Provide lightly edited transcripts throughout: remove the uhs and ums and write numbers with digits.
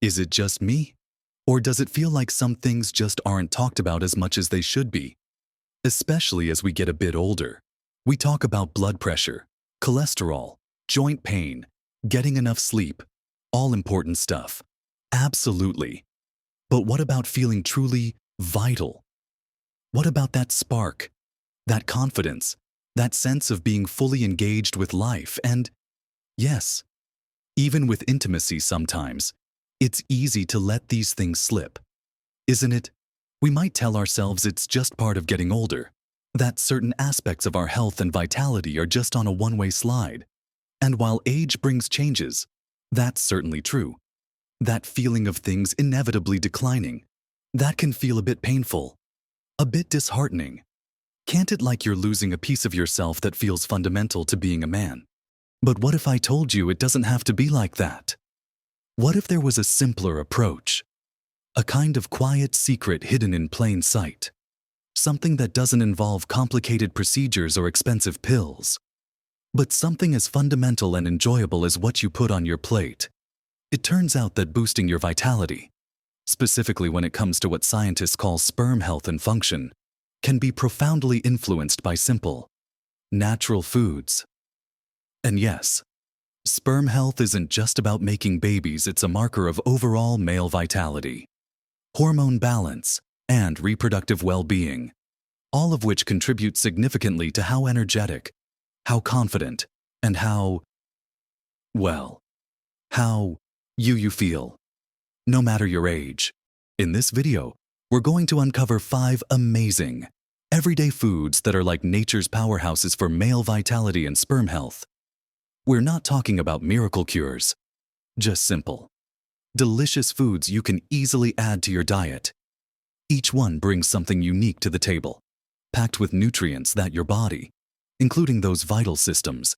Is it just me? Or does it feel like some things just aren't talked about as much as they should be? Especially as we get a bit older. We talk about blood pressure, cholesterol, joint pain, getting enough sleep, all important stuff. Absolutely. But what about feeling truly vital? What about that spark, that confidence, that sense of being fully engaged with life? And yes, even with intimacy sometimes, it's easy to let these things slip, isn't it? We might tell ourselves it's just part of getting older, that certain aspects of our health and vitality are just on a one-way slide. And while age brings changes, that's certainly true. That feeling of things inevitably declining, that can feel a bit painful, a bit disheartening. Can't it, like you're losing a piece of yourself that feels fundamental to being a man? But what if I told you it doesn't have to be like that? What if there was a simpler approach? A kind of quiet secret hidden in plain sight. Something that doesn't involve complicated procedures or expensive pills. But something as fundamental and enjoyable as what you put on your plate. It turns out that boosting your vitality, specifically when it comes to what scientists call sperm health and function, can be profoundly influenced by simple, natural foods. And yes, sperm health isn't just about making babies, it's a marker of overall male vitality, hormone balance, and reproductive well-being, all of which contribute significantly to how energetic, how confident, and how you feel, no matter your age. In this video, we're going to uncover 5 amazing, everyday foods that are like nature's powerhouses for male vitality and sperm health. We're not talking about miracle cures, just simple, delicious foods you can easily add to your diet. Each one brings something unique to the table, packed with nutrients that your body, including those vital systems,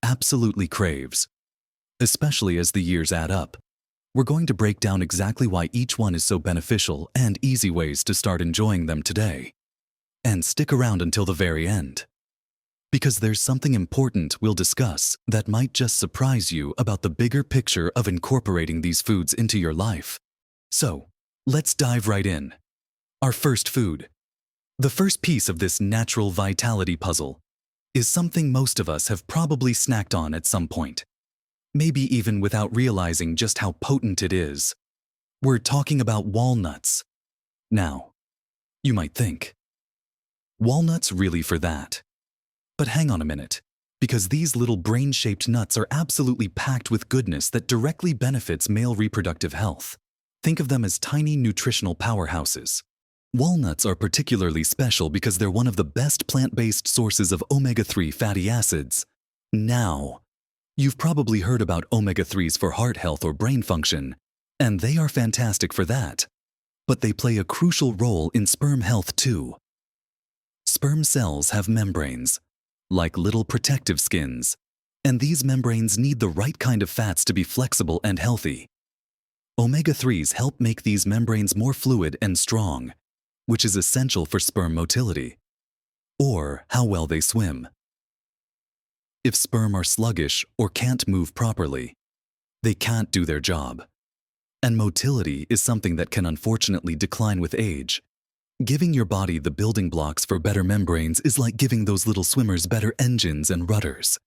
absolutely craves. Especially as the years add up, we're going to break down exactly why each one is so beneficial and easy ways to start enjoying them today. And stick around until the very end, because there's something important we'll discuss that might just surprise you about the bigger picture of incorporating these foods into your life. So, let's dive right in. Our first food. The first piece of this natural vitality puzzle is something most of us have probably snacked on at some point. Maybe even without realizing just how potent it is. We're talking about walnuts. Now, you might think, walnuts really for that? But hang on a minute, because these little brain-shaped nuts are absolutely packed with goodness that directly benefits male reproductive health. Think of them as tiny nutritional powerhouses. Walnuts are particularly special because they're one of the best plant-based sources of omega-3 fatty acids. Now, you've probably heard about omega-3s for heart health or brain function, and they are fantastic for that. But they play a crucial role in sperm health too. Sperm cells have membranes, like little protective skins, and these membranes need the right kind of fats to be flexible and healthy. Omega-3s help make these membranes more fluid and strong, which is essential for sperm motility, or how well they swim. If sperm are sluggish or can't move properly, they can't do their job. And motility is something that can unfortunately decline with age. Giving your body the building blocks for better membranes is like giving those little swimmers better engines and rudders.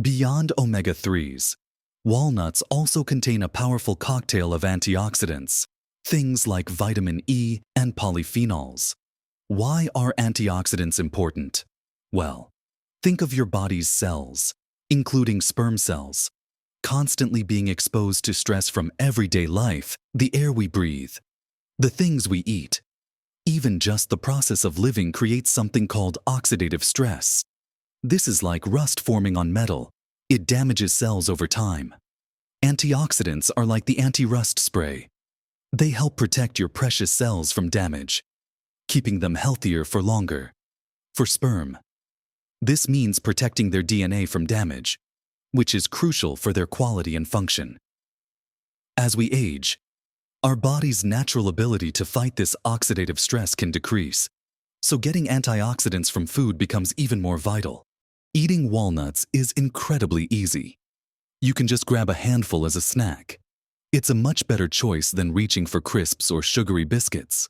Beyond omega-3s, walnuts also contain a powerful cocktail of antioxidants, things like vitamin E and polyphenols. Why are antioxidants important? Well, think of your body's cells, including sperm cells, constantly being exposed to stress from everyday life, the air we breathe, the things we eat. Even just the process of living creates something called oxidative stress. This is like rust forming on metal. It damages cells over time. Antioxidants are like the anti-rust spray. They help protect your precious cells from damage, keeping them healthier for longer. For sperm, this means protecting their DNA from damage, which is crucial for their quality and function. As we age, our body's natural ability to fight this oxidative stress can decrease, so getting antioxidants from food becomes even more vital. Eating walnuts is incredibly easy. You can just grab a handful as a snack, It's a much better choice than reaching for crisps or sugary biscuits.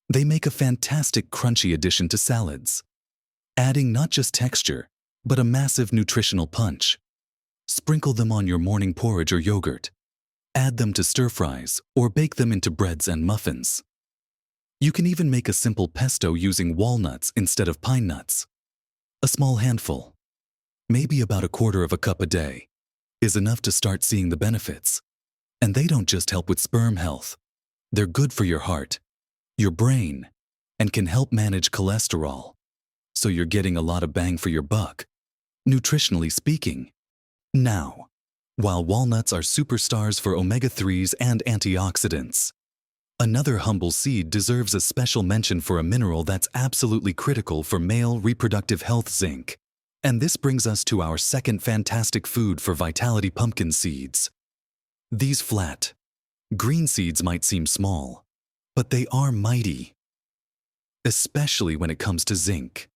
They make a fantastic crunchy addition to salads, adding not just texture, but a massive nutritional punch. Sprinkle them on your morning porridge or yogurt. Add them to stir-fries or bake them into breads and muffins. You can even make a simple pesto using walnuts instead of pine nuts. A small handful, maybe about a quarter of a cup a day, is enough to start seeing the benefits. And they don't just help with sperm health. They're good for your heart, your brain, and can help manage cholesterol. So you're getting a lot of bang for your buck, nutritionally speaking. Now, while walnuts are superstars for omega-3s and antioxidants, another humble seed deserves a special mention for a mineral that's absolutely critical for male reproductive health: zinc. And this brings us to our second fantastic food for vitality: pumpkin seeds. These flat, green seeds might seem small, but they are mighty, especially when it comes to zinc.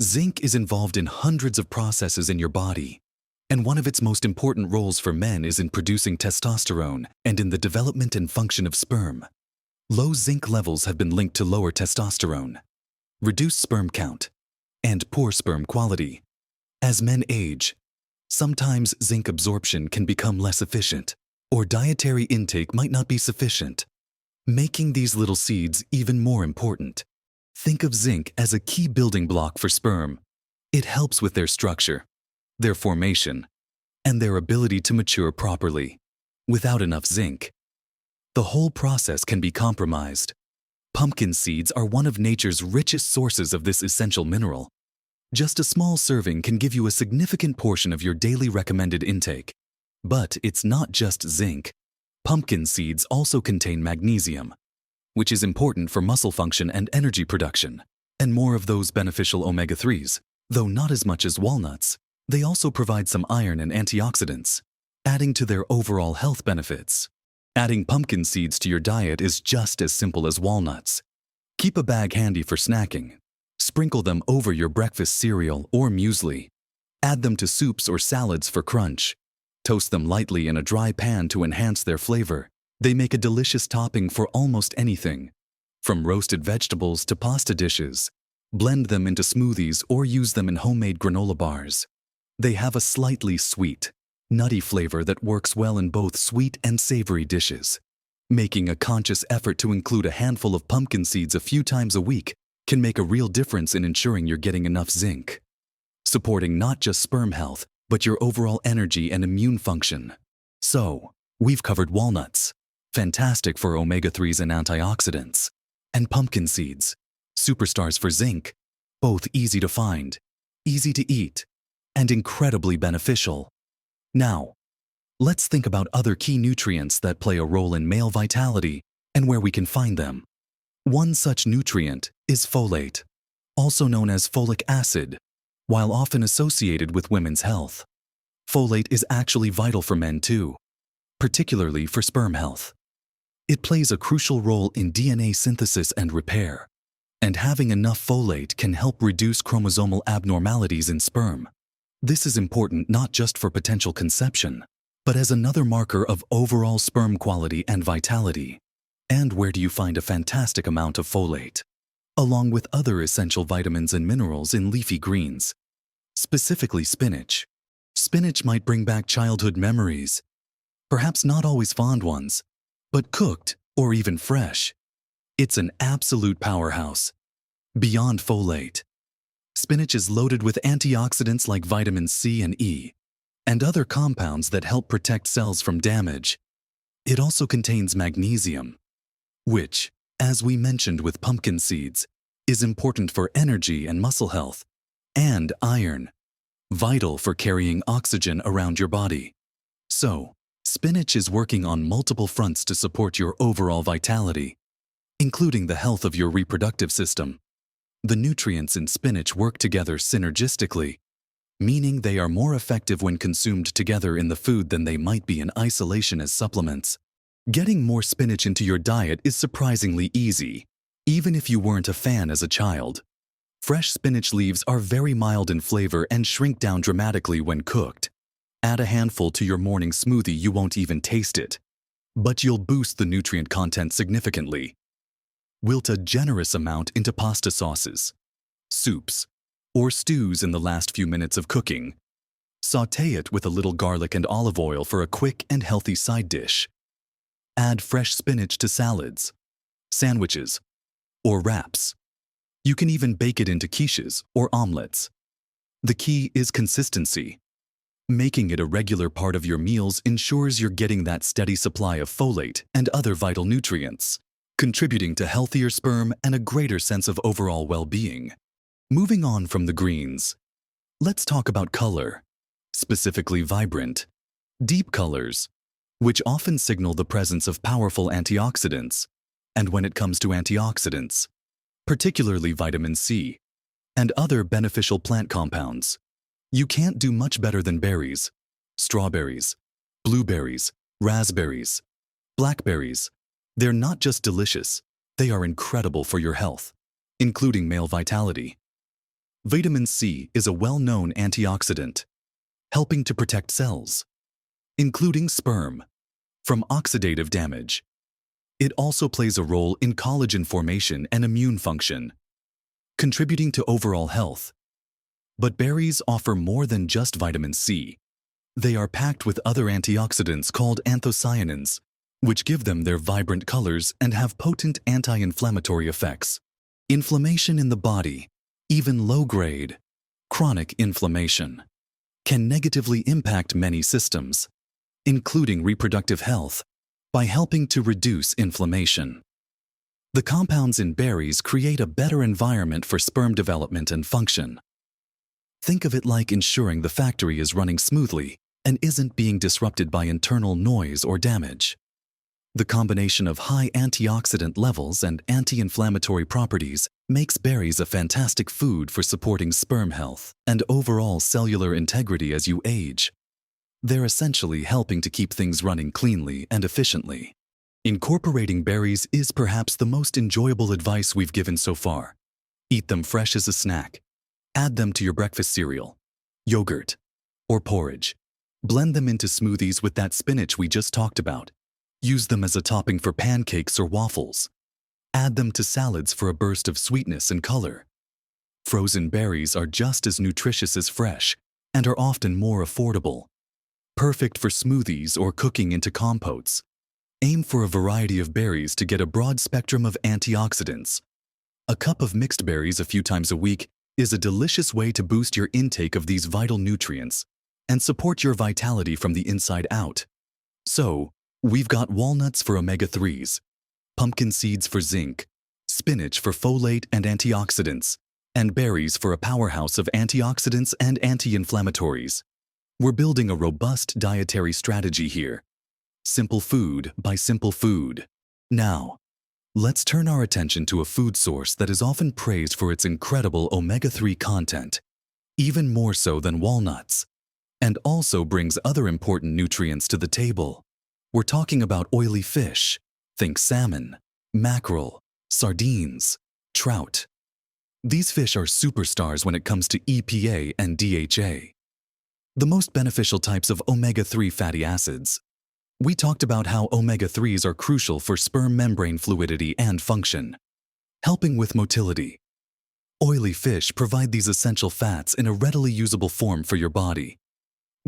Zinc is involved in hundreds of processes in your body, and one of its most important roles for men is in producing testosterone and in the development and function of sperm. Low zinc levels have been linked to lower testosterone, reduced sperm count, and poor sperm quality. As men age, sometimes zinc absorption can become less efficient, or dietary intake might not be sufficient, making these little seeds even more important. Think of zinc as a key building block for sperm. It helps with their structure, their formation, and their ability to mature properly. Without enough zinc, the whole process can be compromised. Pumpkin seeds are one of nature's richest sources of this essential mineral. Just a small serving can give you a significant portion of your daily recommended intake. But it's not just zinc. Pumpkin seeds also contain magnesium, which is important for muscle function and energy production, and more of those beneficial omega-3s. Though not as much as walnuts, they also provide some iron and antioxidants, adding to their overall health benefits. Adding pumpkin seeds to your diet is just as simple as walnuts. Keep a bag handy for snacking. Sprinkle them over your breakfast cereal or muesli. Add them to soups or salads for crunch. Toast them lightly in a dry pan to enhance their flavor. They make a delicious topping for almost anything, from roasted vegetables to pasta dishes. Blend them into smoothies or use them in homemade granola bars. They have a slightly sweet, nutty flavor that works well in both sweet and savory dishes. Making a conscious effort to include a handful of pumpkin seeds a few times a week can make a real difference in ensuring you're getting enough zinc, supporting not just sperm health, but your overall energy and immune function. So, we've covered walnuts, fantastic for omega-3s and antioxidants, and pumpkin seeds, superstars for zinc, both easy to find, easy to eat, and incredibly beneficial. Now, let's think about other key nutrients that play a role in male vitality and where we can find them. One such nutrient is folate, also known as folic acid. While often associated with women's health, folate is actually vital for men too, particularly for sperm health. It plays a crucial role in DNA synthesis and repair, and having enough folate can help reduce chromosomal abnormalities in sperm. This is important not just for potential conception, but as another marker of overall sperm quality and vitality. And where do you find a fantastic amount of folate? Along with other essential vitamins and minerals in leafy greens, specifically spinach. Spinach might bring back childhood memories, perhaps not always fond ones, but cooked or even fresh. It's an absolute powerhouse. Beyond folate, spinach is loaded with antioxidants like vitamins C and E, and other compounds that help protect cells from damage. It also contains magnesium, which, as we mentioned with pumpkin seeds, is important for energy and muscle health, and iron, vital for carrying oxygen around your body. So, spinach is working on multiple fronts to support your overall vitality, including the health of your reproductive system. The nutrients in spinach work together synergistically, meaning they are more effective when consumed together in the food than they might be in isolation as supplements. Getting more spinach into your diet is surprisingly easy, even if you weren't a fan as a child. Fresh spinach leaves are very mild in flavor and shrink down dramatically when cooked. Add a handful to your morning smoothie, you won't even taste it. but you'll boost the nutrient content significantly. Wilt a generous amount into pasta sauces, soups, or stews in the last few minutes of cooking. Sauté it with a little garlic and olive oil for a quick and healthy side dish. Add fresh spinach to salads, sandwiches, or wraps. You can even bake it into quiches or omelets. The key is consistency. Making it a regular part of your meals ensures you're getting that steady supply of folate and other vital nutrients, contributing to healthier sperm and a greater sense of overall well-being. Moving on from the greens, let's talk about color, specifically vibrant, deep colors, which often signal the presence of powerful antioxidants. And when it comes to antioxidants, particularly vitamin C and other beneficial plant compounds, you can't do much better than berries, strawberries, blueberries, raspberries, blackberries. They're not just delicious, they are incredible for your health, including male vitality. Vitamin C is a well-known antioxidant, helping to protect cells, including sperm, from oxidative damage. It also plays a role in collagen formation and immune function, contributing to overall health. But berries offer more than just vitamin C. They are packed with other antioxidants called anthocyanins, which give them their vibrant colors and have potent anti-inflammatory effects. Inflammation in the body, even low-grade, chronic inflammation, can negatively impact many systems, including reproductive health, by helping to reduce inflammation. The compounds in berries create a better environment for sperm development and function. Think of it like ensuring the factory is running smoothly and isn't being disrupted by internal noise or damage. The combination of high antioxidant levels and anti-inflammatory properties makes berries a fantastic food for supporting sperm health and overall cellular integrity as you age. They're essentially helping to keep things running cleanly and efficiently. Incorporating berries is perhaps the most enjoyable advice we've given so far. Eat them fresh as a snack. Add them to your breakfast cereal, yogurt, or porridge. Blend them into smoothies with that spinach we just talked about. Use them as a topping for pancakes or waffles. Add them to salads for a burst of sweetness and color. Frozen berries are just as nutritious as fresh and are often more affordable. Perfect for smoothies or cooking into compotes. Aim for a variety of berries to get a broad spectrum of antioxidants. A cup of mixed berries a few times a week is a delicious way to boost your intake of these vital nutrients and support your vitality from the inside out. So, we've got walnuts for omega-3s, pumpkin seeds for zinc, spinach for folate and antioxidants, and berries for a powerhouse of antioxidants and anti-inflammatories. We're building a robust dietary strategy here. Simple food by simple food. Now, let's turn our attention to a food source that is often praised for its incredible omega-3 content, even more so than walnuts, and also brings other important nutrients to the table. We're talking about oily fish. Think salmon, mackerel, sardines, trout. These fish are superstars when it comes to EPA and DHA, the most beneficial types of omega-3 fatty acids. We talked about how omega-3s are crucial for sperm membrane fluidity and function, helping with motility. Oily fish provide these essential fats in a readily usable form for your body.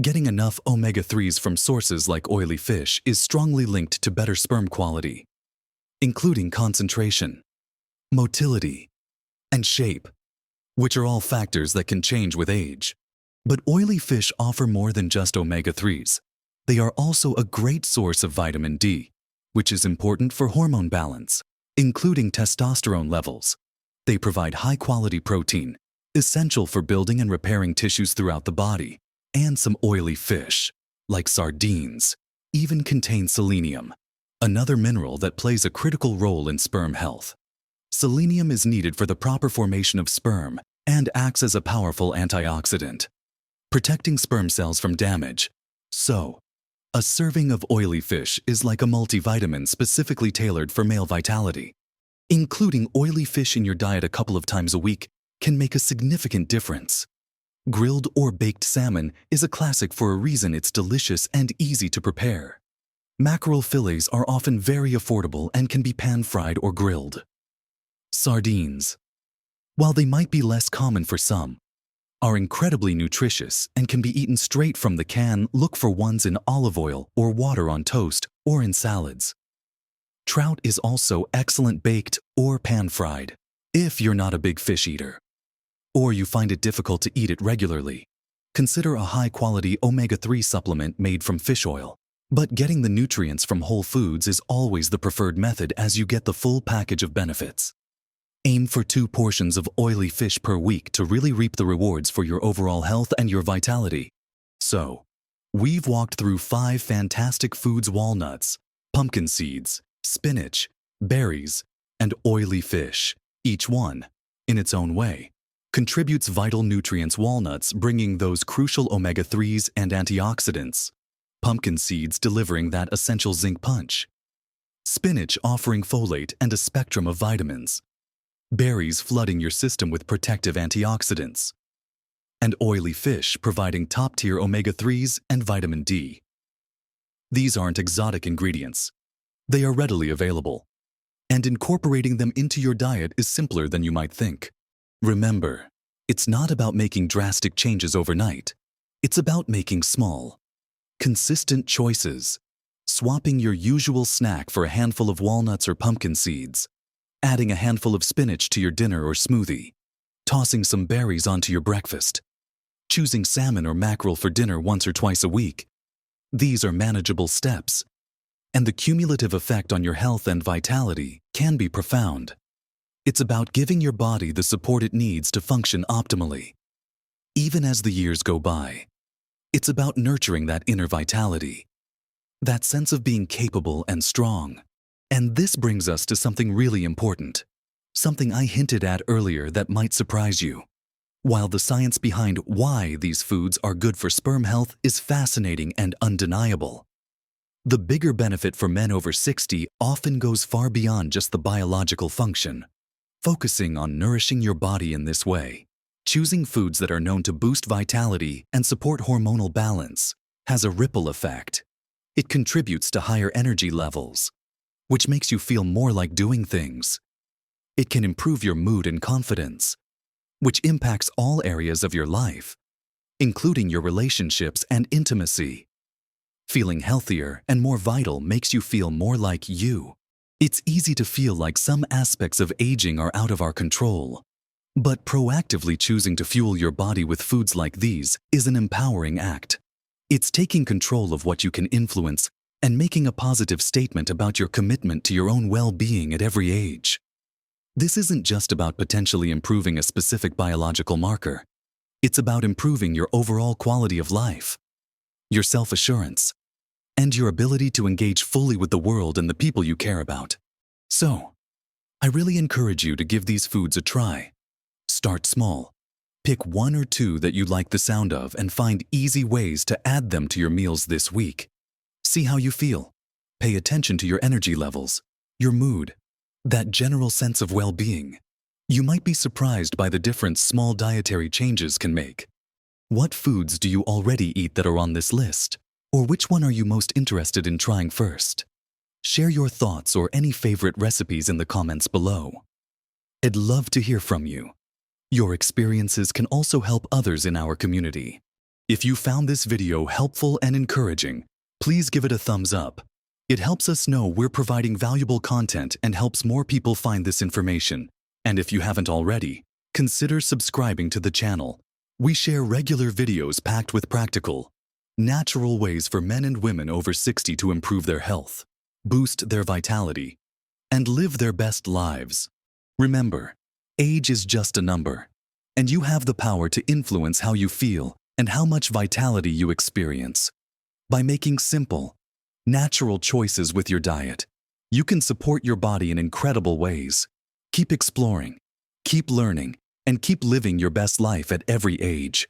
Getting enough omega-3s from sources like oily fish is strongly linked to better sperm quality, including concentration, motility, and shape, which are all factors that can change with age. But oily fish offer more than just omega-3s. They are also a great source of vitamin D, which is important for hormone balance, including testosterone levels. They provide high-quality protein, essential for building and repairing tissues throughout the body. And some oily fish, like sardines, even contain selenium, another mineral that plays a critical role in sperm health. Selenium is needed for the proper formation of sperm and acts as a powerful antioxidant, protecting sperm cells from damage. So, a serving of oily fish is like a multivitamin specifically tailored for male vitality. Including oily fish in your diet a couple of times a week can make a significant difference. Grilled or baked salmon is a classic for a reason. It's delicious and easy to prepare. Mackerel fillets are often very affordable and can be pan-fried or grilled. Sardines, while they might be less common for some, are incredibly nutritious and can be eaten straight from the can. Look for ones in olive oil or water on toast or in salads. Trout is also excellent baked or pan-fried. If you're not a big fish eater, or you find it difficult to eat it regularly, consider a high-quality omega-3 supplement made from fish oil. But getting the nutrients from whole foods is always the preferred method, as you get the full package of benefits. Aim for 2 portions of oily fish per week to really reap the rewards for your overall health and your vitality. So, we've walked through 5 fantastic foods: walnuts, pumpkin seeds, spinach, berries, and oily fish. Each one, in its own way, contributes vital nutrients. Walnuts bringing those crucial omega-3s and antioxidants. Pumpkin seeds delivering that essential zinc punch. Spinach offering folate and a spectrum of vitamins. Berries flooding your system with protective antioxidants. And oily fish providing top-tier omega-3s and vitamin D. These aren't exotic ingredients. They are readily available. And incorporating them into your diet is simpler than you might think. Remember, it's not about making drastic changes overnight. It's about making small, consistent choices. Swapping your usual snack for a handful of walnuts or pumpkin seeds. Adding a handful of spinach to your dinner or smoothie. Tossing some berries onto your breakfast. Choosing salmon or mackerel for dinner once or twice a week. These are manageable steps, and the cumulative effect on your health and vitality can be profound. It's about giving your body the support it needs to function optimally. Even as the years go by, it's about nurturing that inner vitality, that sense of being capable and strong. And this brings us to something really important, something I hinted at earlier that might surprise you. While the science behind why these foods are good for sperm health is fascinating and undeniable, the bigger benefit for men over 60 often goes far beyond just the biological function. Focusing on nourishing your body in this way, choosing foods that are known to boost vitality and support hormonal balance, has a ripple effect. It contributes to higher energy levels, which makes you feel more like doing things. It can improve your mood and confidence, which impacts all areas of your life, including your relationships and intimacy. Feeling healthier and more vital makes you feel more like you. It's easy to feel like some aspects of aging are out of our control. But proactively choosing to fuel your body with foods like these is an empowering act. It's taking control of what you can influence and making a positive statement about your commitment to your own well-being at every age. This isn't just about potentially improving a specific biological marker. It's about improving your overall quality of life, your self-assurance, and your ability to engage fully with the world and the people you care about. So, I really encourage you to give these foods a try. Start small. Pick 1 or 2 that you like the sound of and find easy ways to add them to your meals this week. See how you feel. Pay attention to your energy levels, your mood, that general sense of well-being. You might be surprised by the difference small dietary changes can make. What foods do you already eat that are on this list? Or which one are you most interested in trying first? Share your thoughts or any favorite recipes in the comments below. I'd love to hear from you. Your experiences can also help others in our community. If you found this video helpful and encouraging, please give it a thumbs up. It helps us know we're providing valuable content and helps more people find this information. And if you haven't already, consider subscribing to the channel. We share regular videos packed with practical, natural ways for men and women over 60 to improve their health, boost their vitality, and live their best lives. Remember, age is just a number, and you have the power to influence how you feel and how much vitality you experience. By making simple, natural choices with your diet, you can support your body in incredible ways. Keep exploring, keep learning, and keep living your best life at every age.